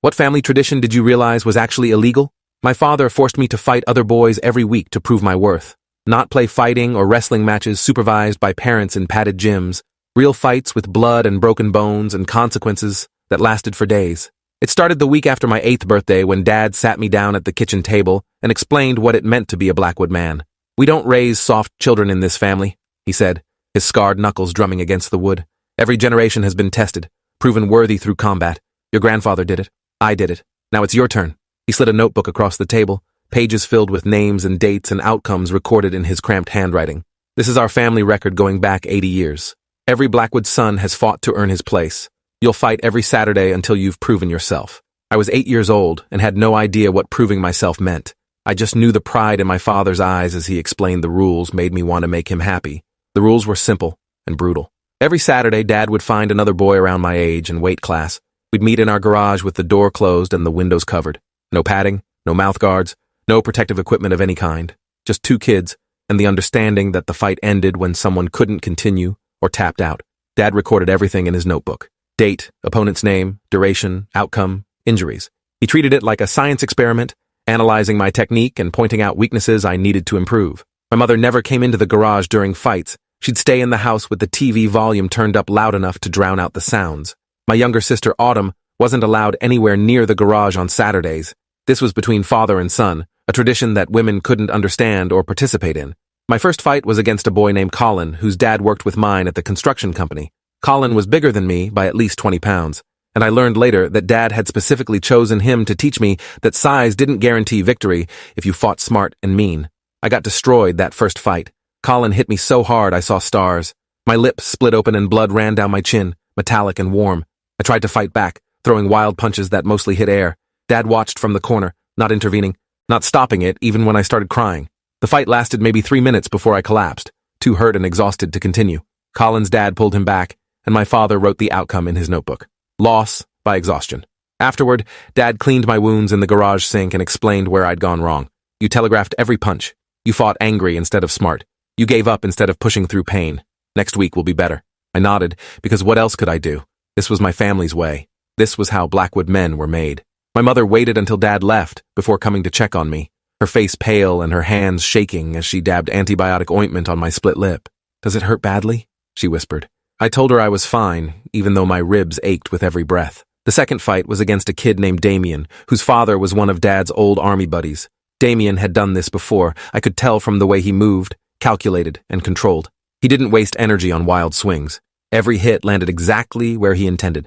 What family tradition did you realize was actually illegal? My father forced me to fight other boys every week to prove my worth. Not play fighting or wrestling matches supervised by parents in padded gyms. Real fights with blood and broken bones and consequences that lasted for days. It started the week after my 8th birthday when Dad sat me down at the kitchen table and explained what it meant to be a Blackwood man. "We don't raise soft children in this family," he said, his scarred knuckles drumming against the wood. "Every generation has been tested, proven worthy through combat. Your grandfather did it. I did it. Now it's your turn." He slid a notebook across the table, pages filled with names and dates and outcomes recorded in his cramped handwriting. "This is our family record going back 80 years. Every Blackwood son has fought to earn his place. You'll fight every Saturday until you've proven yourself." I was 8 years old and had no idea what proving myself meant. I just knew the pride in my father's eyes as he explained the rules made me want to make him happy. The rules were simple and brutal. Every Saturday, Dad would find another boy around my age and weight class. We'd meet in our garage with the door closed and the windows covered. No padding, no mouth guards, no protective equipment of any kind. Just 2 kids, and the understanding that the fight ended when someone couldn't continue or tapped out. Dad recorded everything in his notebook. Date, opponent's name, duration, outcome, injuries. He treated it like a science experiment, analyzing my technique and pointing out weaknesses I needed to improve. My mother never came into the garage during fights. She'd stay in the house with the TV volume turned up loud enough to drown out the sounds. My younger sister, Autumn, wasn't allowed anywhere near the garage on Saturdays. This was between father and son, a tradition that women couldn't understand or participate in. My first fight was against a boy named Colin, whose dad worked with mine at the construction company. Colin was bigger than me by at least 20 pounds, and I learned later that Dad had specifically chosen him to teach me that size didn't guarantee victory if you fought smart and mean. I got destroyed that first fight. Colin hit me so hard I saw stars. My lips split open and blood ran down my chin, metallic and warm. I tried to fight back, throwing wild punches that mostly hit air. Dad watched from the corner, not intervening, not stopping it even when I started crying. The fight lasted maybe 3 minutes before I collapsed, too hurt and exhausted to continue. Colin's dad pulled him back, and my father wrote the outcome in his notebook. Loss by exhaustion. Afterward, Dad cleaned my wounds in the garage sink and explained where I'd gone wrong. "You telegraphed every punch. You fought angry instead of smart. You gave up instead of pushing through pain. Next week will be better." I nodded, because what else could I do? This was my family's way. This was how Blackwood men were made. My mother waited until Dad left before coming to check on me, her face pale and her hands shaking as she dabbed antibiotic ointment on my split lip. "Does it hurt badly?" she whispered. I told her I was fine, even though my ribs ached with every breath. The second fight was against a kid named Damien, whose father was one of Dad's old army buddies. Damien had done this before. I could tell from the way he moved, calculated, and controlled. He didn't waste energy on wild swings. Every hit landed exactly where he intended.